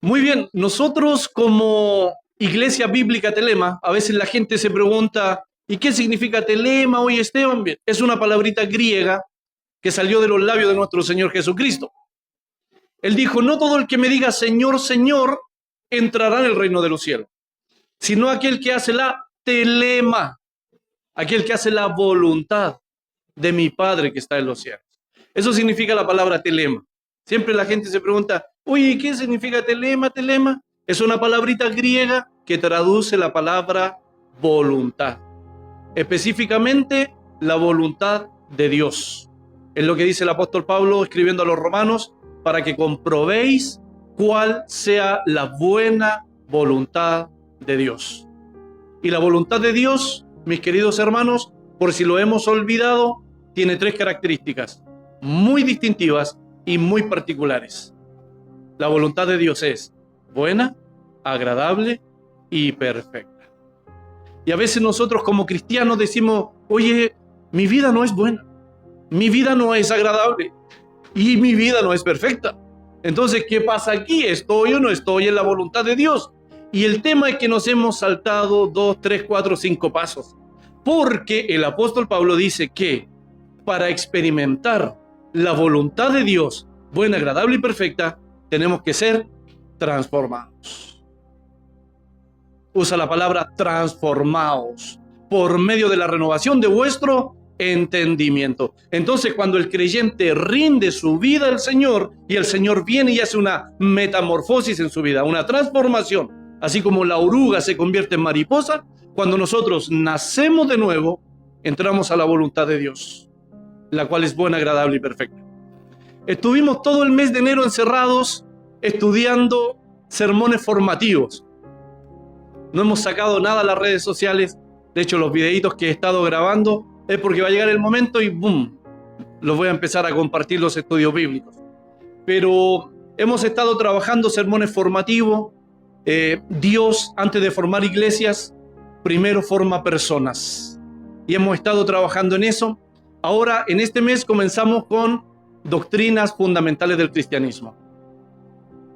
Muy bien, nosotros como Iglesia Bíblica Telema, a veces la gente se pregunta, ¿y qué significa Telema hoy, Esteban? Bien, es una palabrita griega que salió de los labios de nuestro Señor Jesucristo. Él dijo, no todo el que me diga Señor, Señor, entrará en el reino de los cielos, sino aquel que hace la telema, aquel que hace la voluntad de mi Padre que está en los cielos. Eso significa la palabra telema. Siempre la gente se pregunta, oye, ¿qué significa telema? Telema es una palabrita griega que traduce la palabra voluntad. Específicamente, la voluntad de Dios. Es lo que dice el apóstol Pablo escribiendo a los romanos, para que comprobéis cuál sea la buena voluntad de Dios. Y la voluntad de Dios, mis queridos hermanos, por si lo hemos olvidado, tiene tres características muy distintivas y muy particulares. La voluntad de Dios es buena, agradable y perfecta. Y a veces nosotros como cristianos decimos, oye, mi vida no es buena, mi vida no es agradable y mi vida no es perfecta. Entonces, ¿qué pasa aquí? ¿Estoy o no estoy en la voluntad de Dios? Y el tema es que nos hemos saltado 2, 3, 4, 5 pasos. Porque el apóstol Pablo dice que para experimentar la voluntad de Dios, buena, agradable y perfecta, tenemos que ser transformados. Usa la palabra transformados por medio de la renovación de vuestro entendimiento. Entonces, cuando el creyente rinde su vida al Señor y el Señor viene y hace una metamorfosis en su vida, una transformación, así como la oruga se convierte en mariposa, cuando nosotros nacemos de nuevo, entramos a la voluntad de Dios, la cual es buena, agradable y perfecta. Estuvimos todo el mes de enero encerrados estudiando sermones formativos. No hemos sacado nada a las redes sociales. De hecho, los videitos que he estado grabando es porque va a llegar el momento y ¡boom! Los voy a empezar a compartir los estudios bíblicos. Pero hemos estado trabajando sermones formativos. Dios, antes de formar iglesias, primero forma personas. Y hemos estado trabajando en eso. Ahora, en este mes, comenzamos con doctrinas fundamentales del cristianismo.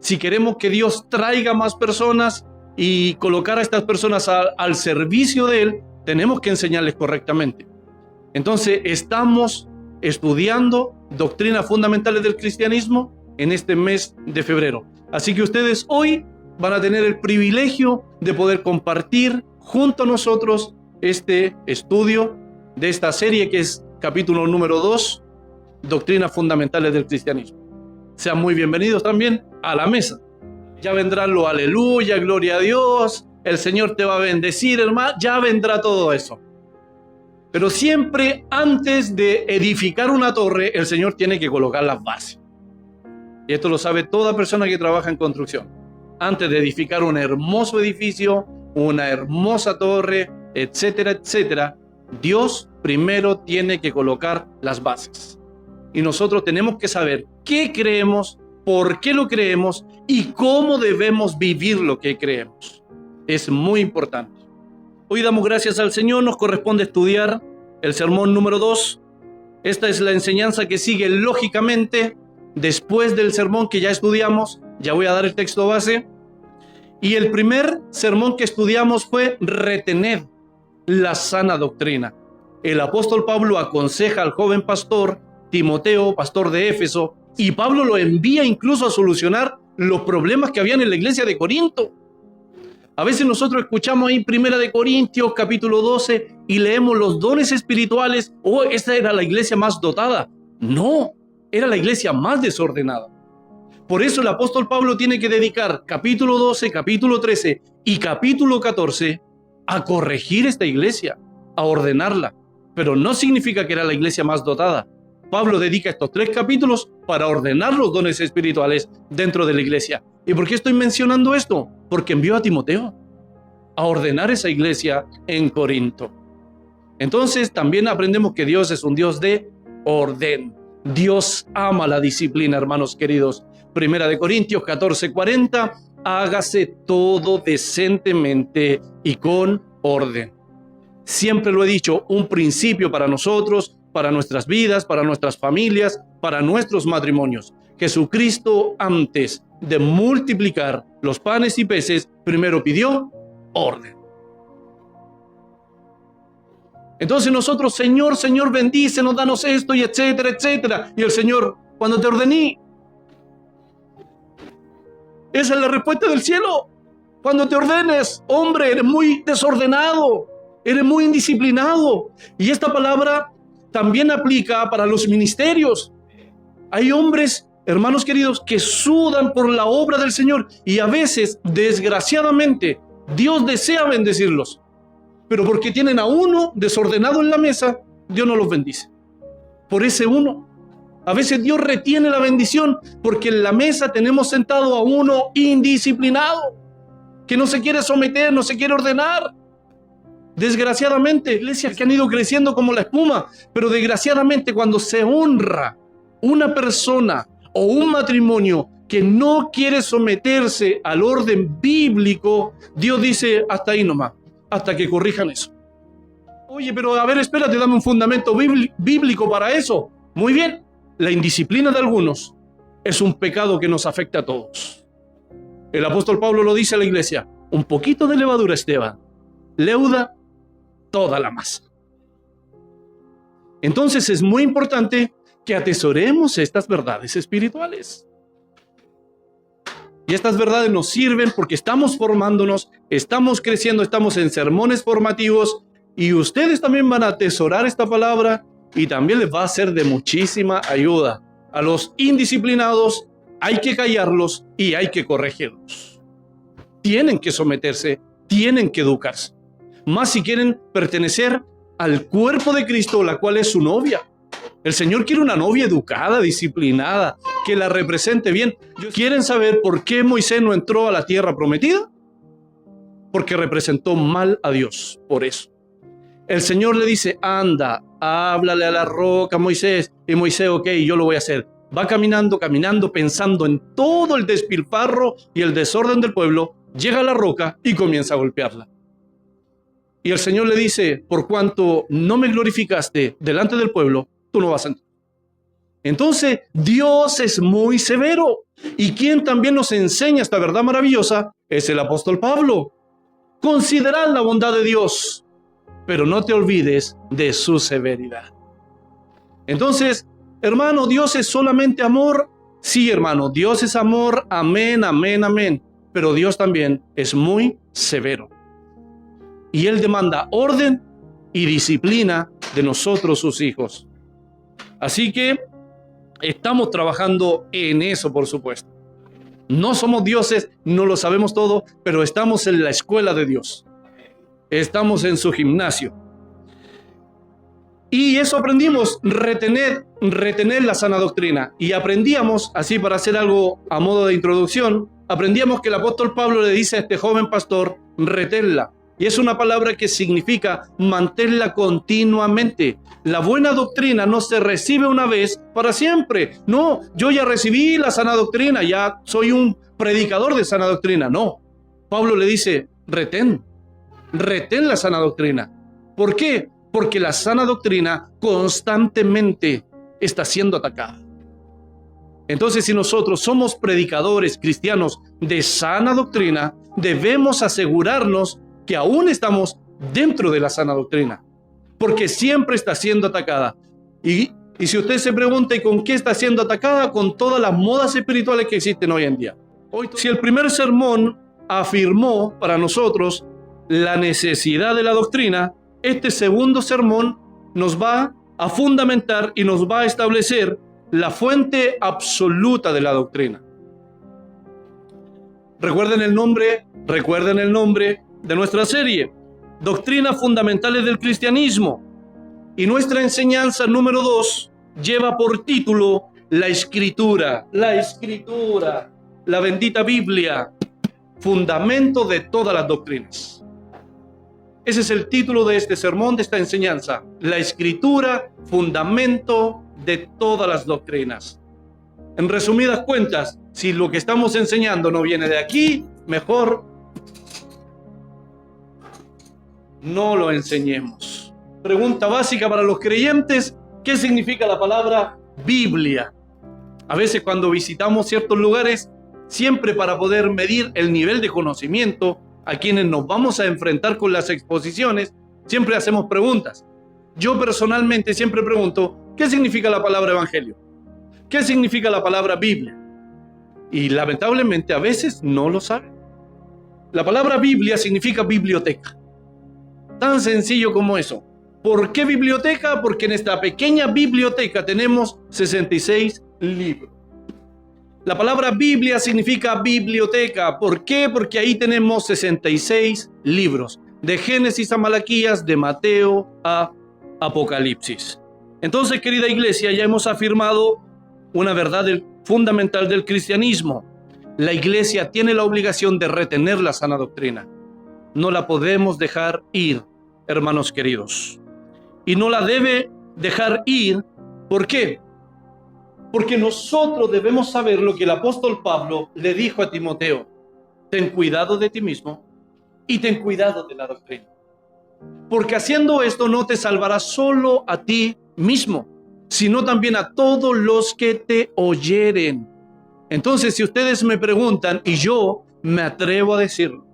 Si queremos que Dios traiga más personas y colocar a estas personas al servicio de Él, tenemos que enseñarles correctamente. Entonces, estamos estudiando doctrinas fundamentales del cristianismo en este mes de febrero. Así que ustedes hoy van a tener el privilegio de poder compartir junto a nosotros este estudio de esta serie que es capítulo número 2, doctrinas fundamentales del cristianismo. Sean muy bienvenidos también a la mesa. Ya vendrán los aleluya, gloria a Dios, el Señor te va a bendecir, hermano, ya vendrá todo eso. Pero siempre antes de edificar una torre, el Señor tiene que colocar las bases. Y esto lo sabe toda persona que trabaja en construcción. Antes de edificar un hermoso edificio, una hermosa torre, etcétera, etcétera, Dios primero tiene que colocar las bases. Y nosotros tenemos que saber qué creemos, por qué lo creemos y cómo debemos vivir lo que creemos. Es muy importante. Hoy damos gracias al Señor, nos corresponde estudiar el sermón número 2. Esta es la enseñanza que sigue lógicamente después del sermón que ya estudiamos. Ya voy a dar el texto base. Y el primer sermón que estudiamos fue retened la sana doctrina. El apóstol Pablo aconseja al joven pastor Timoteo, pastor de Éfeso, y Pablo lo envía incluso a solucionar los problemas que habían en la iglesia de Corinto. A veces nosotros escuchamos ahí 1 de Corintios capítulo 12 y leemos los dones espirituales. Oh, esta era la iglesia más dotada. No, era la iglesia más desordenada. Por eso el apóstol Pablo tiene que dedicar capítulo 12, capítulo 13 y capítulo 14 a corregir esta iglesia, a ordenarla. Pero no significa que era la iglesia más dotada. Pablo dedica estos 3 capítulos para ordenar los dones espirituales dentro de la iglesia. ¿Y por qué estoy mencionando esto? Porque envió a Timoteo a ordenar esa iglesia en Corinto. Entonces también aprendemos que Dios es un Dios de orden. Dios ama la disciplina, hermanos queridos. 1 de Corintios 14:40, hágase todo decentemente y con orden. Siempre lo he dicho, un principio para nosotros, para nuestras vidas, para nuestras familias, para nuestros matrimonios. Jesucristo antes de multiplicar los panes y peces, primero pidió orden. Entonces nosotros, Señor, Señor, bendícenos, danos esto y etcétera, etcétera. Y el Señor, cuando te ordené, esa es la respuesta del cielo. Cuando te ordenes, hombre, eres muy desordenado, eres muy indisciplinado. Y esta palabra también aplica para los ministerios. Hay hombres, hermanos queridos, que sudan por la obra del Señor y a veces, desgraciadamente, Dios desea bendecirlos. Pero porque tienen a uno desordenado en la mesa, Dios no los bendice. Por ese uno. A veces Dios retiene la bendición porque en la mesa tenemos sentado a uno indisciplinado, que no se quiere someter, no se quiere ordenar. Desgraciadamente, iglesias que han ido creciendo como la espuma, pero desgraciadamente cuando se honra una persona o un matrimonio que no quiere someterse al orden bíblico, Dios dice, hasta ahí nomás, hasta que corrijan eso. Oye, pero a ver, espérate, dame un fundamento bíblico para eso. Muy bien, la indisciplina de algunos es un pecado que nos afecta a todos. El apóstol Pablo lo dice a la iglesia, un poquito de levadura, Esteban, leuda toda la masa. Entonces es muy importante que atesoremos estas verdades espirituales. Y estas verdades nos sirven porque estamos formándonos, estamos creciendo, estamos en sermones formativos y ustedes también van a atesorar esta palabra y también les va a ser de muchísima ayuda. A los indisciplinados hay que callarlos y hay que corregirlos. Tienen que someterse, tienen que educarse. Más si quieren pertenecer al cuerpo de Cristo, la cual es su novia. El Señor quiere una novia educada, disciplinada, que la represente bien. ¿Quieren saber por qué Moisés no entró a la tierra prometida? Porque representó mal a Dios, por eso. El Señor le dice, anda, háblale a la roca, Moisés. Y Moisés, ok, yo lo voy a hacer. Va caminando, pensando en todo el despilfarro y el desorden del pueblo, llega a la roca y comienza a golpearla. Y el Señor le dice, por cuanto no me glorificaste delante del pueblo, tú no vas a entrar. Entonces, Dios es muy severo. Y quien también nos enseña esta verdad maravillosa es el apóstol Pablo. Considerad la bondad de Dios, pero no te olvides de su severidad. Entonces, hermano, ¿Dios es solamente amor? Sí, hermano, Dios es amor, amén, amén, amén. Pero Dios también es muy severo. Y Él demanda orden y disciplina de nosotros, sus hijos. Así que estamos trabajando en eso, por supuesto. No somos dioses, no lo sabemos todo, pero estamos en la escuela de Dios. Estamos en su gimnasio. Y eso aprendimos, retener la sana doctrina. Y aprendíamos, así para hacer algo a modo de introducción, aprendíamos que el apóstol Pablo le dice a este joven pastor, reténla. Y es una palabra que significa mantenerla continuamente. La buena doctrina no se recibe una vez para siempre. No, yo ya recibí la sana doctrina, ya soy un predicador de sana doctrina. No, Pablo le dice, retén la sana doctrina. ¿Por qué? Porque la sana doctrina constantemente está siendo atacada. Entonces, si nosotros somos predicadores cristianos de sana doctrina, debemos asegurarnos que aún estamos dentro de la sana doctrina, porque siempre está siendo atacada. Y si usted se pregunta, ¿y con qué está siendo atacada? Con todas las modas espirituales que existen hoy en día. Si el primer sermón afirmó para nosotros la necesidad de la doctrina, este segundo sermón nos va a fundamentar y nos va a establecer la fuente absoluta de la doctrina. Recuerden el nombre de nuestra serie, Doctrinas Fundamentales del Cristianismo. Y nuestra enseñanza número 2 lleva por título la Escritura, la bendita Biblia, fundamento de todas las doctrinas. Ese es el título de este sermón, de esta enseñanza, la Escritura, fundamento de todas las doctrinas. En resumidas cuentas, si lo que estamos enseñando no viene de aquí, mejor no lo enseñemos. Pregunta básica para los creyentes, ¿qué significa la palabra Biblia? A veces cuando visitamos ciertos lugares, siempre para poder medir el nivel de conocimiento a quienes nos vamos a enfrentar con las exposiciones, siempre hacemos preguntas. Yo personalmente siempre pregunto, ¿qué significa la palabra evangelio? ¿Qué significa la palabra Biblia? Y lamentablemente a veces no lo saben. La palabra Biblia significa biblioteca. Tan sencillo como eso. ¿Por qué biblioteca? Porque en esta pequeña biblioteca tenemos 66 libros. La palabra Biblia significa biblioteca. ¿Por qué? Porque ahí tenemos 66 libros. De Génesis a Malaquías, de Mateo a Apocalipsis. Entonces, querida iglesia, ya hemos afirmado una verdad fundamental del cristianismo. La iglesia tiene la obligación de retener la sana doctrina. No la podemos dejar ir, hermanos queridos. Y no la debe dejar ir, ¿por qué? Porque nosotros debemos saber lo que el apóstol Pablo le dijo a Timoteo. Ten cuidado de ti mismo y ten cuidado de la doctrina. Porque haciendo esto no te salvarás solo a ti mismo, sino también a todos los que te oyeren. Entonces, si ustedes me preguntan, y yo me atrevo a decirlo,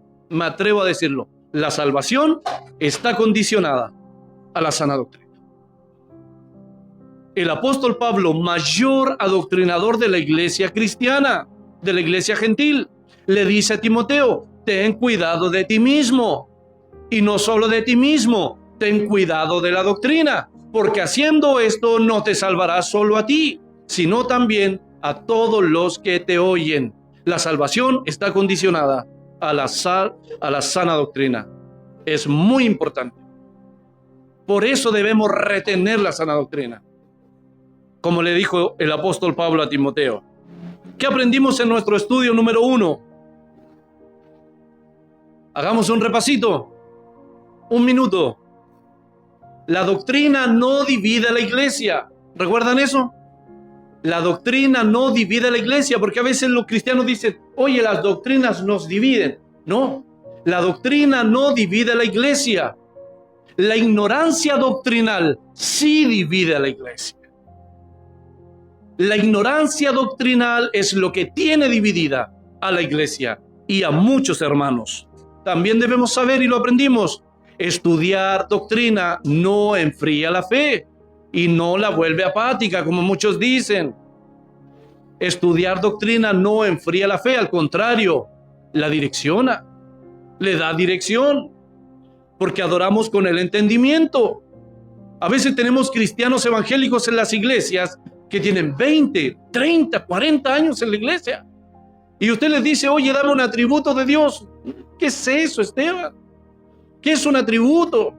la salvación está condicionada a la sana doctrina. El apóstol Pablo, mayor adoctrinador de la iglesia cristiana, de la iglesia gentil, le dice a Timoteo, ten cuidado de ti mismo. Y no solo de ti mismo, ten cuidado de la doctrina, porque haciendo esto no te salvarás solo a ti, sino también a todos los que te oyen. La salvación está condicionada a la sana doctrina. Es muy importante. Por eso debemos retener la sana doctrina. Como le dijo el apóstol Pablo a Timoteo. ¿Qué aprendimos en nuestro estudio número 1? Hagamos un repasito. Un minuto. La doctrina no divide a la iglesia. ¿Recuerdan eso? La doctrina no divide a la iglesia, porque a veces los cristianos dicen, oye, las doctrinas nos dividen. No, la doctrina no divide a la iglesia. La ignorancia doctrinal sí divide a la iglesia. La ignorancia doctrinal es lo que tiene dividida a la iglesia y a muchos hermanos. También debemos saber, y lo aprendimos, estudiar doctrina no enfría la fe y no la vuelve apática, como muchos dicen. Estudiar doctrina no enfría la fe, al contrario, la direcciona, le da dirección, porque adoramos con el entendimiento. A veces tenemos cristianos evangélicos en las iglesias que tienen 20, 30, 40 años en la iglesia. Y usted les dice, oye, dame un atributo de Dios. ¿Qué es eso, Esteban? ¿Qué es un atributo?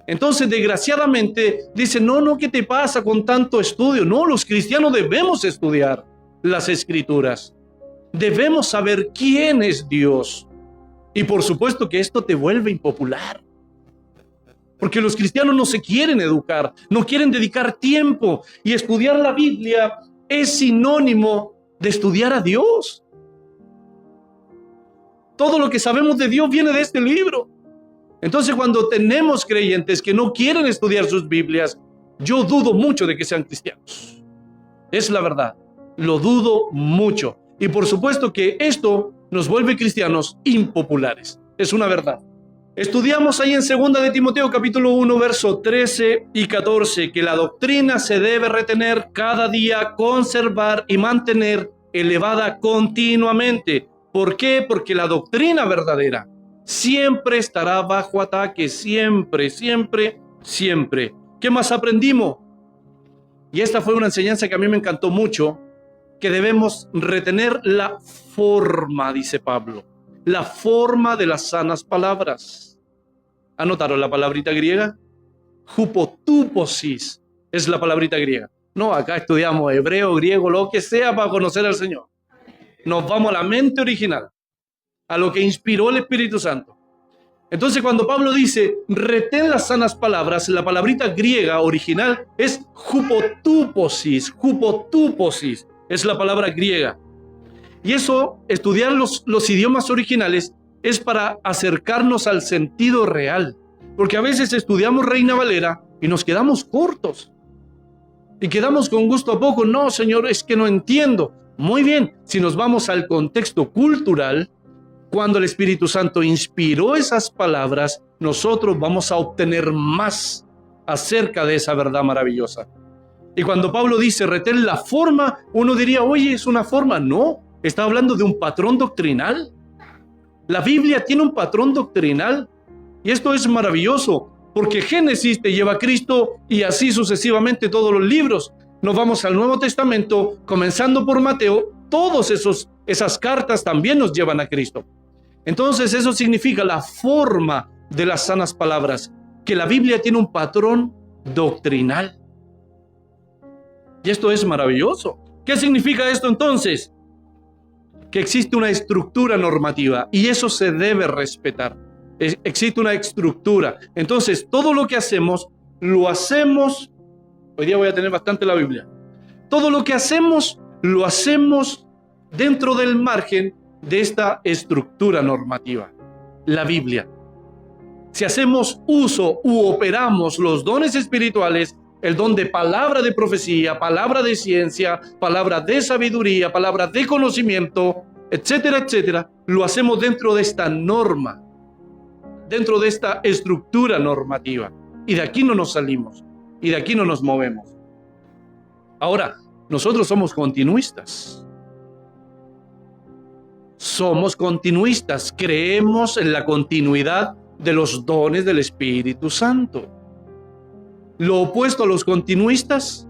Entonces, desgraciadamente, dicen, no, ¿qué te pasa con tanto estudio? No, los cristianos debemos estudiar las Escrituras. Debemos saber quién es Dios. Y por supuesto que esto te vuelve impopular. Porque los cristianos no se quieren educar, no quieren dedicar tiempo. Y estudiar la Biblia es sinónimo de estudiar a Dios. Todo lo que sabemos de Dios viene de este libro. Entonces, cuando tenemos creyentes que no quieren estudiar sus Biblias, yo dudo mucho de que sean cristianos. Es la verdad, lo dudo mucho. Y por supuesto que esto nos vuelve cristianos impopulares. Es una verdad. Estudiamos ahí en 2 de Timoteo capítulo 1, verso 13 y 14, que la doctrina se debe retener cada día, conservar y mantener elevada continuamente. ¿Por qué? Porque la doctrina verdadera siempre estará bajo ataque, siempre. ¿Qué más aprendimos? Y esta fue una enseñanza que a mí me encantó mucho, que debemos retener la forma, dice Pablo, la forma de las sanas palabras. ¿Anotaron la palabrita griega? Hupotuposis es la palabrita griega. No, acá estudiamos hebreo, griego, lo que sea para conocer al Señor. Nos vamos a la mente original, a lo que inspiró el Espíritu Santo. Entonces, cuando Pablo dice, retén las sanas palabras, la palabrita griega original es hupotuposis. Hupotuposis es la palabra griega. Y eso, estudiar los idiomas originales, es para acercarnos al sentido real. Porque a veces estudiamos Reina Valera y nos quedamos cortos. Y quedamos con gusto a poco. No, Señor, es que no entiendo. Muy bien, si nos vamos al contexto cultural, cuando el Espíritu Santo inspiró esas palabras, nosotros vamos a obtener más acerca de esa verdad maravillosa. Y cuando Pablo dice retén la forma, uno diría, oye, es una forma. No, está hablando de un patrón doctrinal. La Biblia tiene un patrón doctrinal y esto es maravilloso porque Génesis te lleva a Cristo y así sucesivamente todos los libros. Nos vamos al Nuevo Testamento, comenzando por Mateo, esas cartas también nos llevan a Cristo. Entonces eso significa la forma de las sanas palabras, que la Biblia tiene un patrón doctrinal. Y esto es maravilloso. ¿Qué significa esto entonces? Que existe una estructura normativa y eso se debe respetar. Existe una estructura. Entonces, todo lo que hacemos, lo hacemos. Hoy día voy a tener bastante la Biblia. Todo lo que hacemos, lo hacemos dentro del margen de esta estructura normativa, la Biblia. Si hacemos uso u operamos los dones espirituales, el don de palabra de profecía, palabra de ciencia, palabra de sabiduría, palabra de conocimiento, etcétera, etcétera, lo hacemos dentro de esta norma, dentro de esta estructura normativa. Y de aquí no nos salimos, y de aquí no nos movemos. Ahora, nosotros somos continuistas. Somos continuistas, creemos en la continuidad de los dones del Espíritu Santo. Lo opuesto a los continuistas,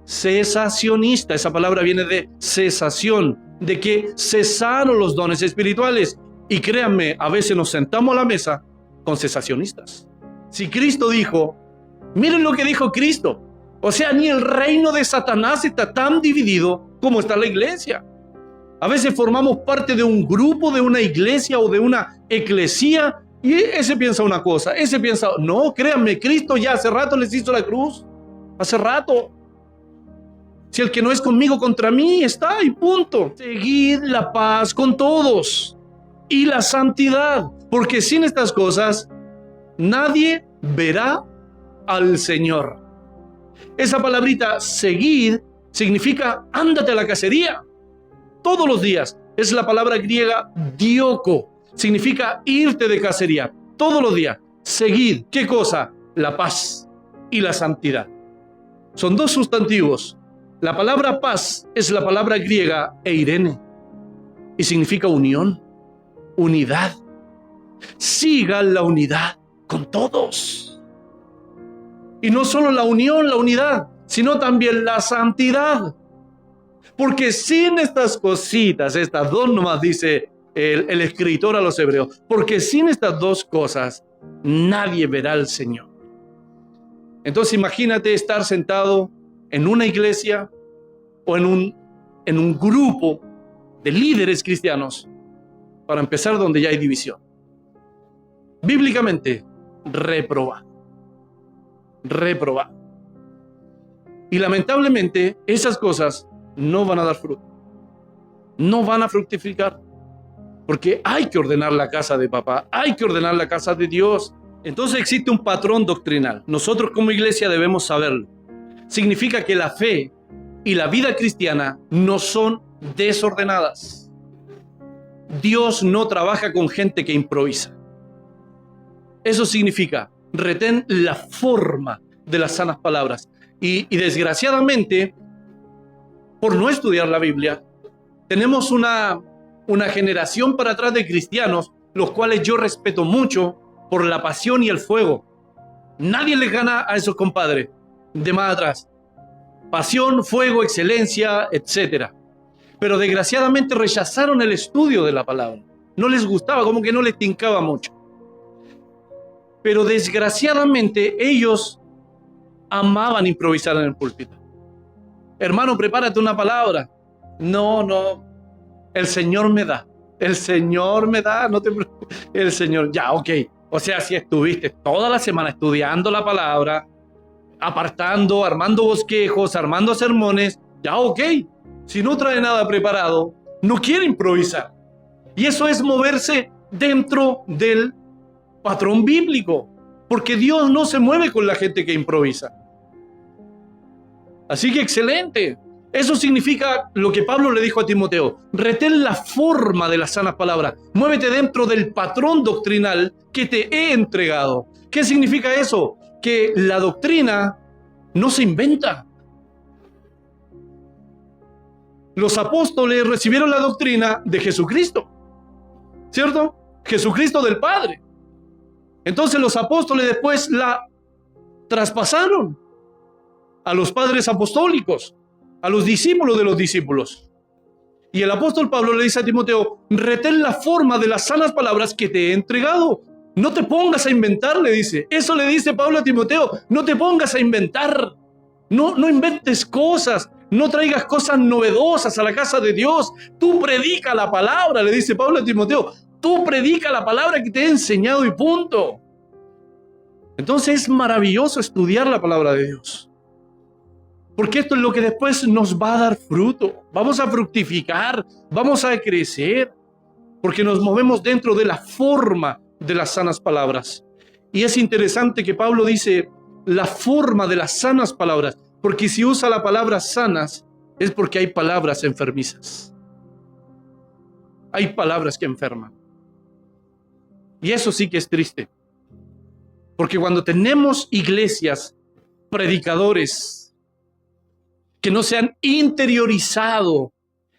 cesacionista. Esa palabra viene de cesación, de que cesaron los dones espirituales. Y créanme, a veces nos sentamos a la mesa con cesacionistas. Si Cristo dijo, miren lo que dijo Cristo. O sea, ni el reino de Satanás está tan dividido como está la iglesia. A veces formamos parte de un grupo, de una iglesia o de una eclesía, y ese piensa una cosa, ese piensa, no, créanme, Cristo ya hace rato les hizo la cruz, hace rato. Si el que no es conmigo contra mí está, y punto. Seguid la paz con todos y la santidad, porque sin estas cosas nadie verá al Señor. Esa palabrita seguid significa ándate a la cacería todos los días. Es la palabra griega dioko. Significa irte de cacería todos los días. Seguid, ¿qué cosa? La paz y la santidad. Son dos sustantivos. La palabra paz es la palabra griega eirene y significa unión, unidad. Sigan la unidad con todos. Y no solo la unión, la unidad, sino también la santidad. Porque sin estas cositas, estas dos nomás dice el escritor a los hebreos, porque sin estas dos cosas nadie verá al Señor. Entonces imagínate estar sentado en una iglesia o en un grupo de líderes cristianos, para empezar donde ya hay división. Bíblicamente, reprobado. Y lamentablemente esas cosas no van a dar fruto, no van a fructificar, porque hay que ordenar la casa de papá, hay que ordenar la casa de Dios. Entonces existe un patrón doctrinal. Nosotros como iglesia debemos saberlo. Significa que la fe y la vida cristiana no son desordenadas. Dios no trabaja con gente que improvisa. Eso significa, retén la forma de las sanas palabras. Y desgraciadamente, por no estudiar la Biblia, tenemos una generación para atrás de cristianos, los cuales yo respeto mucho por la pasión y el fuego. Nadie les gana a esos compadres de más atrás. Pasión, fuego, excelencia, etc. Pero desgraciadamente rechazaron el estudio de la palabra. No les gustaba, como que no les tincaba mucho. Pero desgraciadamente ellos amaban improvisar en el púlpito. Hermano, prepárate una palabra. No, el Señor me da, no te preocupes. El Señor, ya, ok. O sea, si estuviste toda la semana estudiando la palabra, apartando, armando bosquejos, armando sermones, ya, ok. Si no trae nada preparado, no quiere improvisar. Y eso es moverse dentro del patrón bíblico, porque Dios no se mueve con la gente que improvisa. Así que excelente. Eso significa lo que Pablo le dijo a Timoteo: retén la forma de las sanas palabras, muévete dentro del patrón doctrinal que te he entregado. ¿Qué significa eso? Que la doctrina no se inventa. Los apóstoles recibieron la doctrina de Jesucristo, ¿cierto? Jesucristo del Padre. Entonces los apóstoles después la traspasaron a los padres apostólicos, a los discípulos de los discípulos. Y el apóstol Pablo le dice a Timoteo: retén la forma de las sanas palabras que te he entregado. No te pongas a inventar, le dice. Eso le dice Pablo a Timoteo: no te pongas a inventar. No inventes cosas. No traigas cosas novedosas a la casa de Dios. Tú predica la palabra, le dice Pablo a Timoteo. Tú predica la palabra que te he enseñado y punto. Entonces es maravilloso estudiar la palabra de Dios, porque esto es lo que después nos va a dar fruto. Vamos a fructificar, vamos a crecer, porque nos movemos dentro de la forma de las sanas palabras. Y es interesante que Pablo dice la forma de las sanas palabras, porque si usa la palabra sanas es porque hay palabras enfermizas. Hay palabras que enferman. Y eso sí que es triste, porque cuando tenemos iglesias, predicadores que no se han interiorizado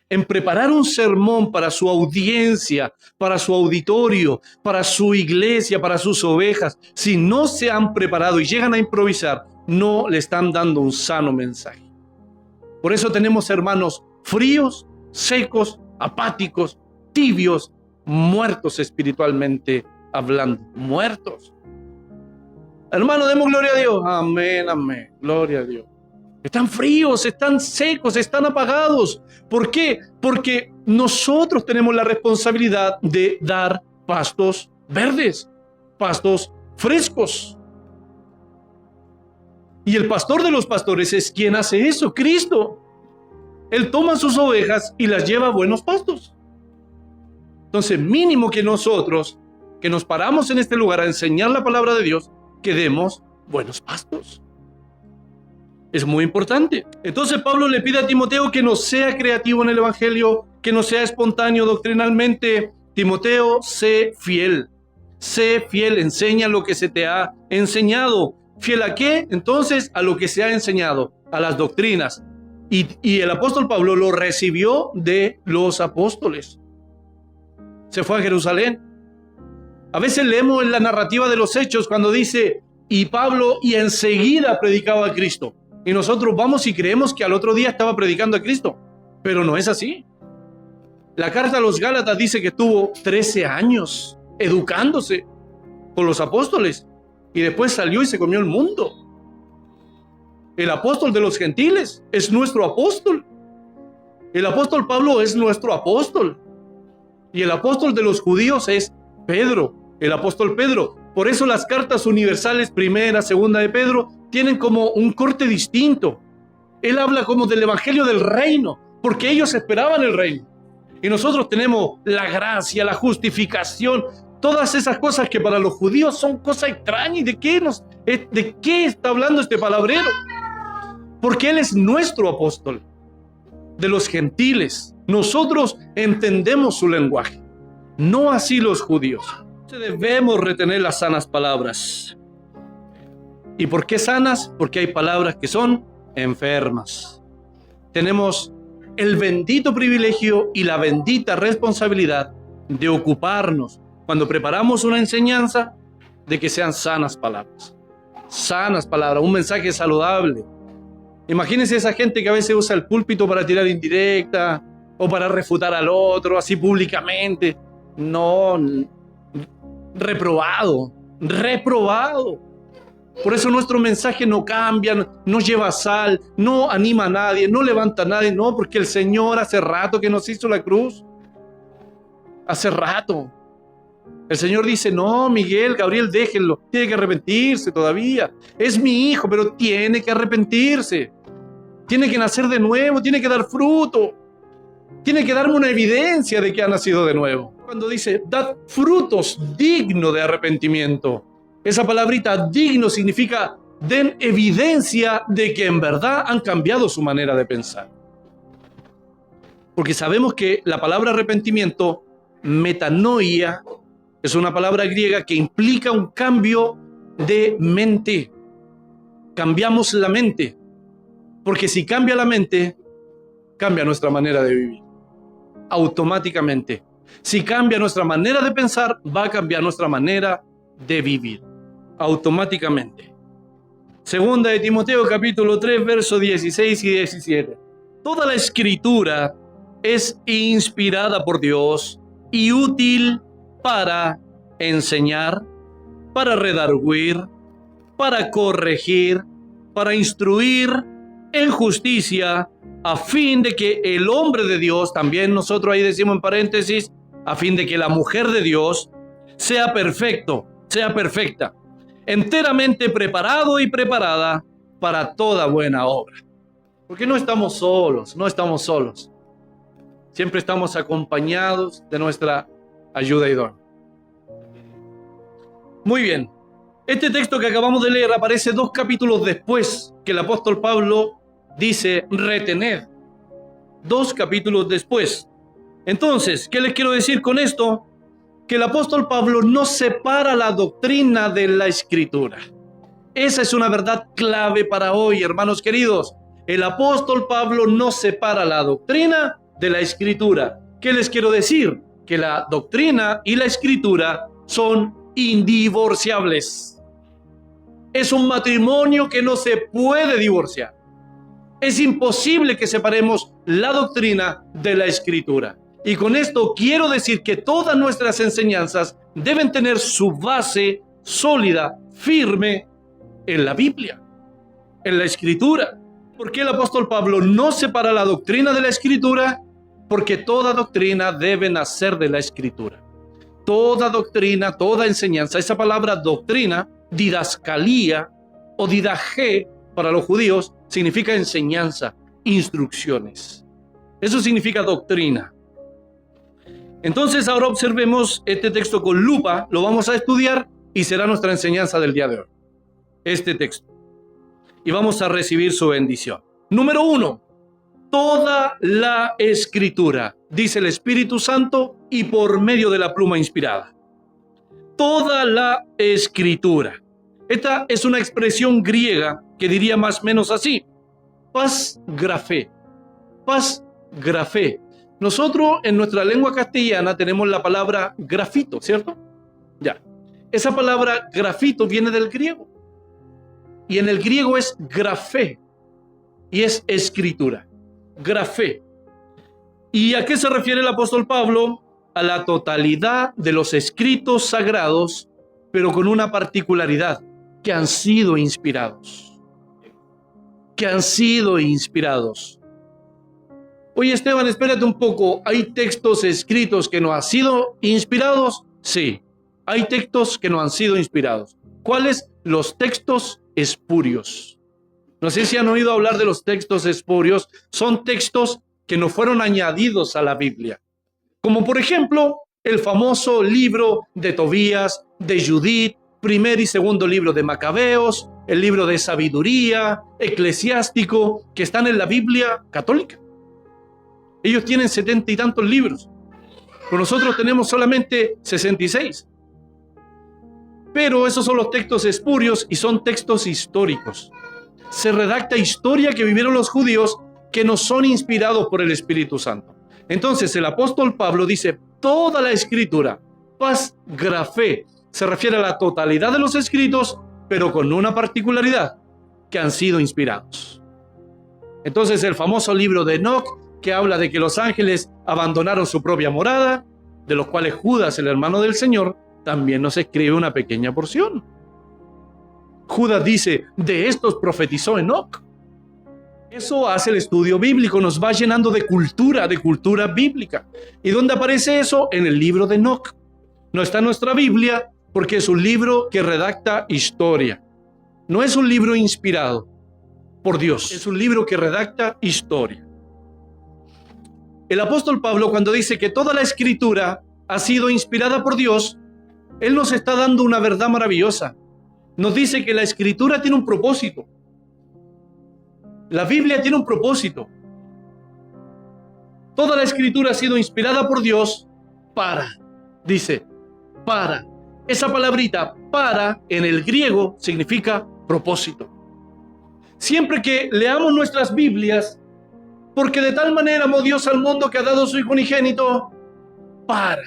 en preparar un sermón para su audiencia, para su auditorio, para su iglesia, para sus ovejas, si no se han preparado y llegan a improvisar, no le están dando un sano mensaje. Por eso tenemos hermanos fríos, secos, apáticos, tibios, muertos espiritualmente hablando, muertos. Hermano, demos gloria a Dios. Amén, amén, gloria a Dios. Están fríos, están secos, están apagados. ¿Por qué? Porque nosotros tenemos la responsabilidad de dar pastos verdes, pastos frescos. Y el pastor de los pastores es quien hace eso, Cristo. Él toma sus ovejas y las lleva a buenos pastos. Entonces, mínimo que nosotros, que nos paramos en este lugar a enseñar la palabra de Dios, que demos buenos pastos. Es muy importante. Entonces Pablo le pide a Timoteo que no sea creativo en el evangelio, que no sea espontáneo doctrinalmente. Timoteo, sé fiel, enseña lo que se te ha enseñado. ¿Fiel a qué? Entonces, a lo que se ha enseñado, a las doctrinas. Y el apóstol Pablo lo recibió de los apóstoles. Se fue a Jerusalén. A veces leemos en la narrativa de los Hechos cuando dice, y Pablo y enseguida predicaba a Cristo. Y nosotros vamos y creemos que al otro día estaba predicando a Cristo. Pero no es así. La carta a los Gálatas dice que estuvo 13 años educándose con los apóstoles. Y después salió y se comió el mundo. El apóstol de los gentiles es nuestro apóstol. El apóstol Pablo es nuestro apóstol. Y el apóstol de los judíos es Pedro, el apóstol Pedro. Por eso las cartas universales, primera, segunda de Pedro, tienen como un corte distinto. Él habla como del evangelio del reino, porque ellos esperaban el reino. Y nosotros tenemos la gracia, la justificación, todas esas cosas que para los judíos son cosas extrañas. ¿De qué está hablando este palabrero? Porque Él es nuestro apóstol de los gentiles. Nosotros entendemos su lenguaje, no así los judíos. Debemos retener las sanas palabras. ¿Y por qué sanas? Porque hay palabras que son enfermas. Tenemos el bendito privilegio y la bendita responsabilidad de ocuparnos, cuando preparamos una enseñanza, de que sean sanas palabras. Sanas palabras, un mensaje saludable. Imagínense esa gente que a veces usa el púlpito para tirar indirecta o para refutar al otro, así públicamente. No, reprobado. Por eso nuestro mensaje no cambia, no lleva sal, no anima a nadie, no levanta a nadie, no, porque el Señor hace rato que nos hizo la cruz. Hace rato. El Señor dice, no, Miguel, Gabriel, déjenlo, tiene que arrepentirse todavía. Es mi hijo, pero tiene que arrepentirse. Tiene que nacer de nuevo, tiene que dar fruto. Tiene que darme una evidencia de que ha nacido de nuevo. Cuando dice, dad frutos dignos de arrepentimiento. Esa palabrita digno significa den evidencia de que en verdad han cambiado su manera de pensar. Porque sabemos que la palabra arrepentimiento, metanoia, es una palabra griega que implica un cambio de mente. Cambiamos la mente. Porque si cambia la mente, cambia nuestra manera de vivir. Automáticamente. Si cambia nuestra manera de pensar, va a cambiar nuestra manera de vivir. Automáticamente. Segunda de Timoteo capítulo 3, versos 16 y 17. Toda la escritura es inspirada por Dios y útil para enseñar, para redarguir, para corregir, para instruir en justicia, a fin de que el hombre de Dios, también nosotros ahí decimos en paréntesis, a fin de que la mujer de Dios sea perfecto, sea perfecta, enteramente preparado y preparada para toda buena obra. Porque no estamos solos, no estamos solos. Siempre estamos acompañados de nuestra ayuda idónea. Muy bien. Este texto que acabamos de leer aparece 2 capítulos después que el apóstol Pablo dice retened. 2 capítulos después. Entonces, ¿qué les quiero decir con esto? Que el apóstol Pablo no separa la doctrina de la escritura. Esa es una verdad clave para hoy, hermanos queridos. El apóstol Pablo no separa la doctrina de la escritura. ¿Qué les quiero decir? Que la doctrina y la escritura son indivorciables. Es un matrimonio que no se puede divorciar. Es imposible que separemos la doctrina de la escritura. Y con esto quiero decir que todas nuestras enseñanzas deben tener su base sólida, firme en la Biblia, en la escritura. ¿Por qué el apóstol Pablo no separa la doctrina de la escritura? Porque toda doctrina debe nacer de la escritura. Toda doctrina, toda enseñanza, esa palabra doctrina, didascalía o didaje para los judíos, significa enseñanza, instrucciones. Eso significa doctrina. Entonces ahora observemos este texto con lupa, lo vamos a estudiar y será nuestra enseñanza del día de hoy. Este texto. Y vamos a recibir su bendición. Número 1. Toda la escritura, dice el Espíritu Santo, y por medio de la pluma inspirada. Toda la escritura. Esta es una expresión griega que diría más o menos así. Pas grafé. Pas grafé. Nosotros en nuestra lengua castellana tenemos la palabra grafito, ¿cierto? Ya. Esa palabra grafito viene del griego. Y en el griego es grafé. Y es escritura. Grafé. ¿Y a qué se refiere el apóstol Pablo? A la totalidad de los escritos sagrados, pero con una particularidad, que han sido inspirados. Que han sido inspirados. Oye, Esteban, espérate un poco. ¿Hay textos escritos que no han sido inspirados? Sí, hay textos que no han sido inspirados. ¿Cuáles? Los textos espurios. No sé si han oído hablar de los textos espurios. Son textos que no fueron añadidos a la Biblia. Como por ejemplo, el famoso libro de Tobías, de Judith, primer y segundo libro de Macabeos, el libro de sabiduría, eclesiástico, que están en la Biblia católica. Ellos tienen 70 y tantos libros, pero nosotros tenemos solamente 66. Pero esos son los textos espurios y son textos históricos. Se redacta historia que vivieron los judíos que no son inspirados por el Espíritu Santo. Entonces el apóstol Pablo dice, toda la escritura, pas grafé, se refiere a la totalidad de los escritos, pero con una particularidad, que han sido inspirados. Entonces el famoso libro de Enoc, que habla de que los ángeles abandonaron su propia morada, de los cuales Judas, el hermano del Señor, también nos escribe una pequeña porción. Judas dice, de estos profetizó Enoc. Eso hace el estudio bíblico, nos va llenando de cultura bíblica. ¿Y dónde aparece eso? En el libro de Enoc. No está en nuestra Biblia porque es un libro que redacta historia. No es un libro inspirado por Dios, es un libro que redacta historia. El apóstol Pablo, cuando dice que toda la escritura ha sido inspirada por Dios, él nos está dando una verdad maravillosa. Nos dice que la escritura tiene un propósito. La Biblia tiene un propósito. Toda la Escritura ha sido inspirada por Dios para, dice, para. Esa palabrita para en el griego significa propósito. Siempre que leamos nuestras Biblias, porque de tal manera amó Dios al mundo que ha dado su Hijo unigénito, para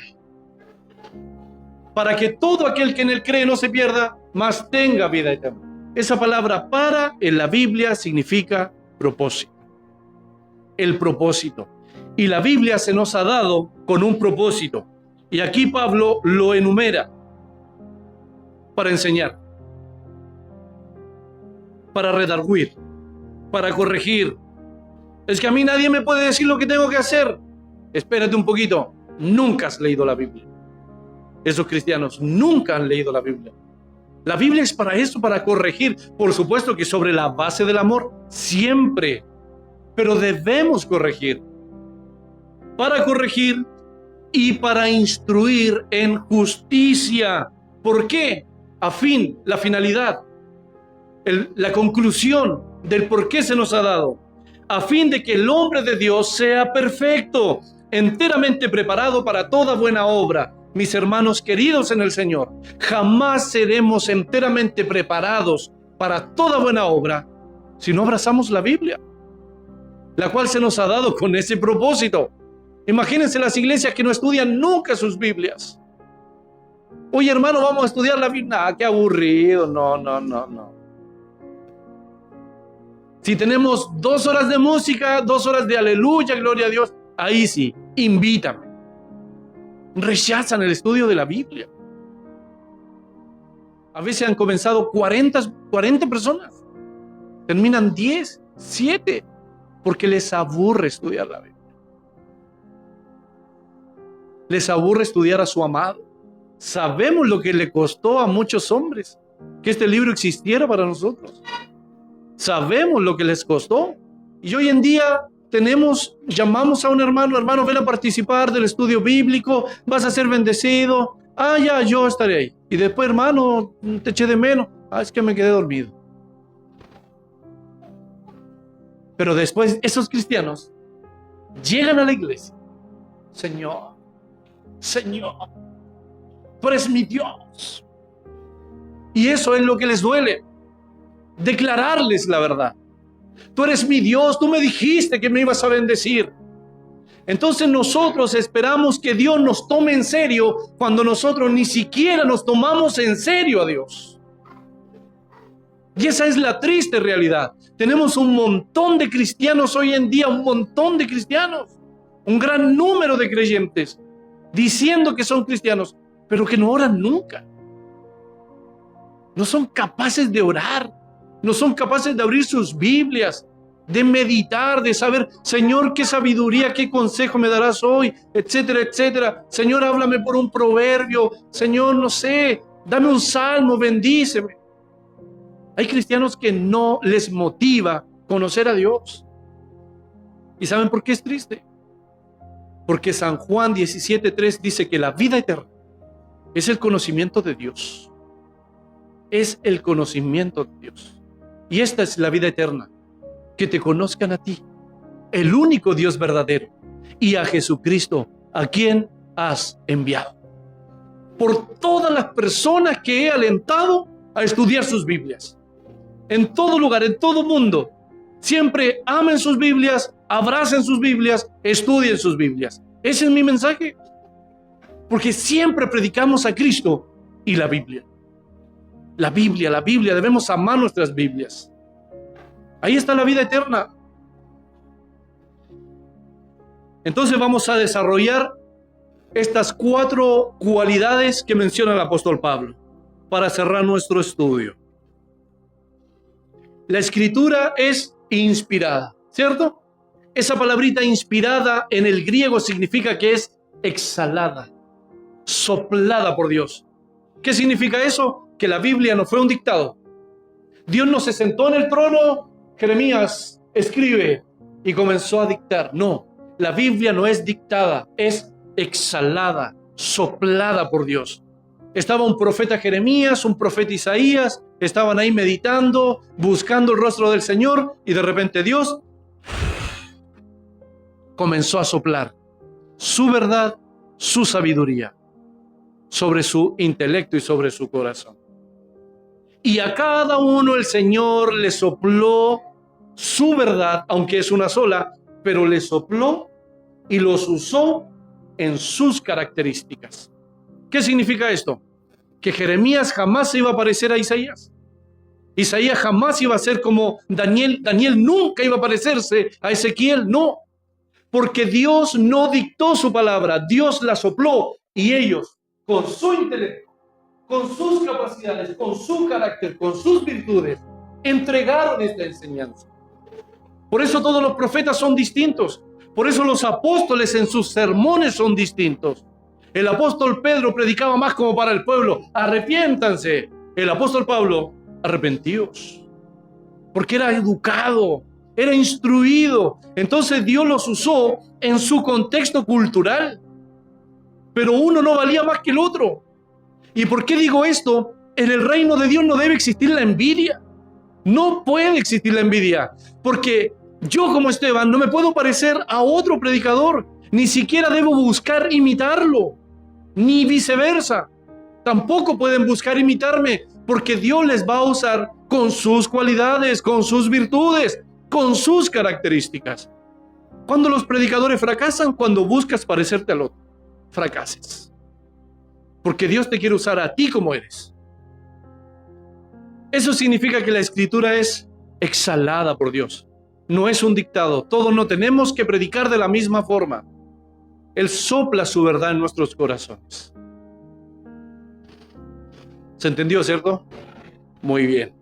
que todo aquel que en él cree no se pierda, mas tenga vida eterna. Esa palabra para en la Biblia significa propósito. El propósito. Y la Biblia se nos ha dado con un propósito. Y aquí Pablo lo enumera para enseñar, para redarguir, para corregir. Es que a mí nadie me puede decir lo que tengo que hacer. Espérate un poquito. Nunca has leído la Biblia. Esos cristianos nunca han leído la Biblia. La Biblia es para eso, para corregir. Por supuesto que sobre la base del amor, siempre. Pero debemos corregir. Para corregir y para instruir en justicia. ¿Por qué? La finalidad, la conclusión del por qué se nos ha dado. A fin de que el hombre de Dios sea perfecto, enteramente preparado para toda buena obra. Mis hermanos queridos en el Señor, jamás seremos enteramente preparados para toda buena obra si no abrazamos la Biblia, la cual se nos ha dado con ese propósito. Imagínense las iglesias que no estudian nunca sus Biblias. Oye, hermano, vamos a estudiar la Biblia. Ah, qué aburrido. No. Si tenemos 2 horas de música, 2 horas de aleluya, gloria a Dios, ahí sí, invítame. Rechazan el estudio de la Biblia. A veces han comenzado 40 personas. Terminan 10, 7, porque les aburre estudiar la Biblia. Les aburre estudiar a su amado. Sabemos lo que le costó a muchos hombres que este libro existiera para nosotros. Sabemos lo que les costó. Y hoy en día llamamos a un hermano, ven a participar del estudio bíblico, vas a ser bendecido. Ah, ya, yo estaré ahí. Y después, hermano, te eché de menos. Ah, es que me quedé dormido. Pero después esos cristianos llegan a la iglesia. Señor, tú eres mi Dios. Y eso es lo que les duele. Declararles la verdad. Tú eres mi Dios, tú me dijiste que me ibas a bendecir. Entonces nosotros esperamos que Dios nos tome en serio cuando nosotros ni siquiera nos tomamos en serio a Dios. Y esa es la triste realidad. Tenemos un montón de cristianos hoy en día, un montón de cristianos, un gran número de creyentes diciendo que son cristianos, pero que no oran nunca. No son capaces de orar. No son capaces de abrir sus Biblias, de meditar, de saber, Señor, qué sabiduría, qué consejo me darás hoy, etcétera, etcétera. Señor, háblame por un proverbio. Señor, no sé, dame un salmo, bendíceme. Hay cristianos que no les motiva conocer a Dios. ¿Y saben por qué es triste? Porque San Juan 17:3 dice que la vida eterna es el conocimiento de Dios. Es el conocimiento de Dios. Y esta es la vida eterna, que te conozcan a ti, el único Dios verdadero, y a Jesucristo, a quien has enviado. Por todas las personas que he alentado a estudiar sus Biblias, en todo lugar, en todo mundo, siempre amen sus Biblias, abracen sus Biblias, estudien sus Biblias. Ese es mi mensaje, porque siempre predicamos a Cristo y la Biblia. La Biblia, debemos amar nuestras Biblias. Ahí está la vida eterna. Entonces vamos a desarrollar estas 4 cualidades que menciona el apóstol Pablo para cerrar nuestro estudio. La Escritura es inspirada, ¿cierto? Esa palabrita inspirada en el griego significa que es exhalada, soplada por Dios. ¿Qué significa eso? Que la Biblia no fue un dictado. Dios no se sentó en el trono, Jeremías, escribe, y comenzó a dictar. No, la Biblia no es dictada, es exhalada, soplada por Dios. Estaba un profeta Jeremías, un profeta Isaías, estaban ahí meditando, buscando el rostro del Señor, y de repente Dios comenzó a soplar su verdad, su sabiduría sobre su intelecto y sobre su corazón. Y a cada uno el Señor le sopló su verdad, aunque es una sola, pero le sopló y los usó en sus características. ¿Qué significa esto? Que Jeremías jamás se iba a parecer a Isaías. Isaías jamás iba a ser como Daniel. Daniel nunca iba a parecerse a Ezequiel, no. Porque Dios no dictó su palabra, Dios la sopló y ellos, con su intelecto, con sus capacidades, con su carácter, con sus virtudes, entregaron esta enseñanza. Por eso todos los profetas son distintos. Por eso los apóstoles en sus sermones son distintos. El apóstol Pedro predicaba más como para el pueblo: arrepiéntanse. El apóstol Pablo: arrepentíos. Porque era educado, era instruido. Entonces Dios los usó en su contexto cultural. Pero uno no valía más que el otro. ¿Y por qué digo esto? En el reino de Dios no debe existir la envidia. No puede existir la envidia. Porque yo, como Esteban, no me puedo parecer a otro predicador. Ni siquiera debo buscar imitarlo. Ni viceversa. Tampoco pueden buscar imitarme, porque Dios les va a usar con sus cualidades, con sus virtudes, con sus características. Cuando los predicadores fracasan, cuando buscas parecerte al otro, fracases. Porque Dios te quiere usar a ti como eres. Eso significa que la Escritura es exhalada por Dios. No es un dictado. Todos no tenemos que predicar de la misma forma. Él sopla su verdad en nuestros corazones. ¿Se entendió, cierto? Muy bien.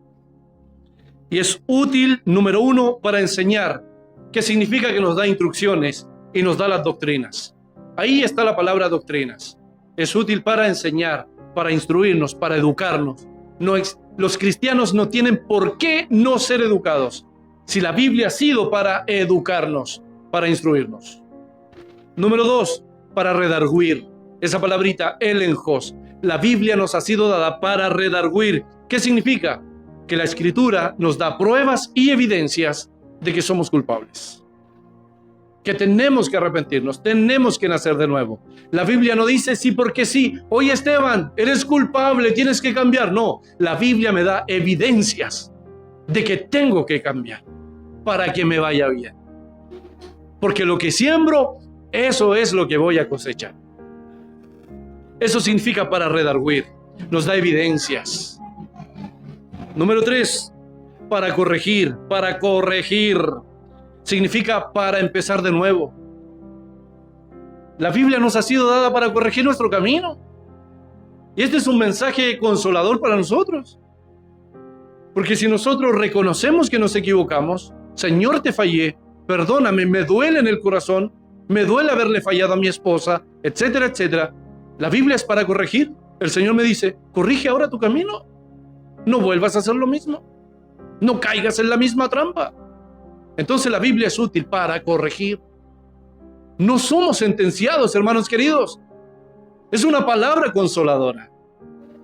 Y es útil, número uno, para enseñar, que significa que nos da instrucciones y nos da las doctrinas. Ahí está la palabra doctrinas. Es útil para enseñar, para instruirnos, para educarnos. Los cristianos no tienen por qué no ser educados, si la Biblia ha sido para educarnos, para instruirnos. Número dos, para redarguir. Esa palabrita, elenjos. La Biblia nos ha sido dada para redarguir. ¿Qué significa? Que la Escritura nos da pruebas y evidencias de que somos culpables. Que tenemos que arrepentirnos, tenemos que nacer de nuevo. La Biblia no dice sí porque sí. Oye, Esteban, eres culpable, tienes que cambiar. No, la Biblia me da evidencias de que tengo que cambiar para que me vaya bien. Porque lo que siembro, eso es lo que voy a cosechar. Eso significa para redarguir. Nos da evidencias. Número 3, para corregir. Para corregir. Significa para empezar de nuevo. La Biblia nos ha sido dada para corregir nuestro camino. Y este es un mensaje consolador para nosotros. Porque si nosotros reconocemos que nos equivocamos, Señor, te fallé, perdóname, me duele en el corazón, me duele haberle fallado a mi esposa, etcétera, etcétera. La Biblia es para corregir. El Señor me dice: corrige ahora tu camino. No vuelvas a hacer lo mismo. No caigas en la misma trampa. Entonces la Biblia es útil para corregir. No somos sentenciados, hermanos queridos. Es una palabra consoladora.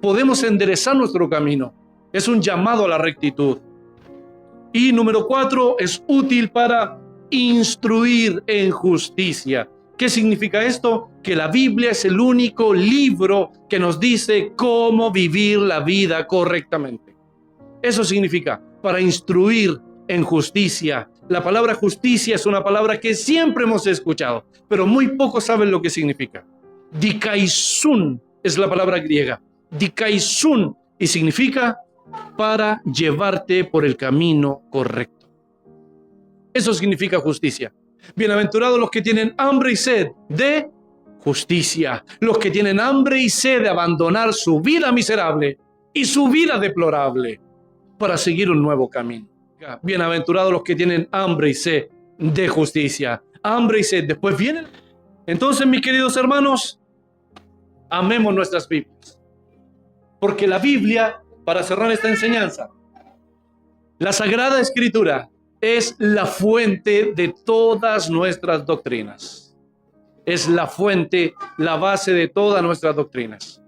Podemos enderezar nuestro camino. Es un llamado a la rectitud. Y número 4, es útil para instruir en justicia. ¿Qué significa esto? Que la Biblia es el único libro que nos dice cómo vivir la vida correctamente. Eso significa para instruir en justicia. La palabra justicia es una palabra que siempre hemos escuchado, pero muy pocos saben lo que significa. Dikaisun es la palabra griega. Dikaisun, y significa para llevarte por el camino correcto. Eso significa justicia. Bienaventurados los que tienen hambre y sed de justicia, los que tienen hambre y sed de abandonar su vida miserable y su vida deplorable para seguir un nuevo camino. Bienaventurados los que tienen hambre y sed de justicia. Hambre y sed, después vienen. Entonces, mis queridos hermanos, amemos nuestras Biblias. Porque la Biblia, para cerrar esta enseñanza, la Sagrada Escritura es la fuente de todas nuestras doctrinas. Es la fuente, la base de todas nuestras doctrinas.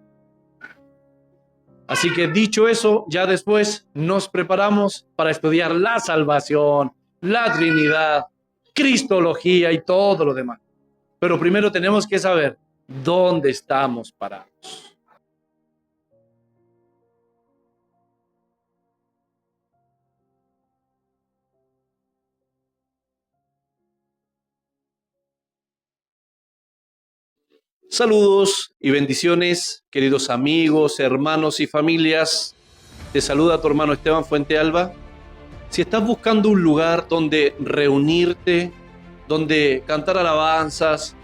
Así que dicho eso, ya después nos preparamos para estudiar la salvación, la Trinidad, cristología y todo lo demás. Pero primero tenemos que saber dónde estamos parados. Saludos y bendiciones, queridos amigos, hermanos y familias. Te saluda tu hermano Esteban Fuente Alba. Si estás buscando un lugar donde reunirte, donde cantar alabanzas,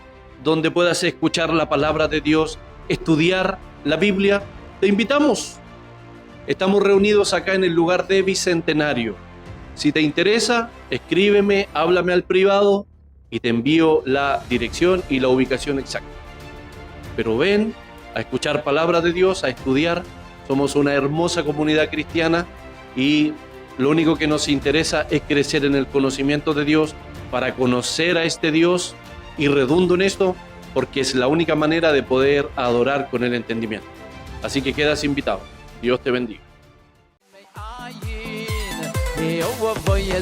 donde puedas escuchar la palabra de Dios, estudiar la Biblia, te invitamos. Estamos reunidos acá en el lugar de Bicentenario. Si te interesa, escríbeme, háblame al privado y te envío la dirección y la ubicación exacta. Pero ven a escuchar palabra de Dios, a estudiar. Somos una hermosa comunidad cristiana y lo único que nos interesa es crecer en el conocimiento de Dios para conocer a este Dios, y redundo en esto porque es la única manera de poder adorar con el entendimiento. Así que quedas invitado. Dios te bendiga. Yo voy a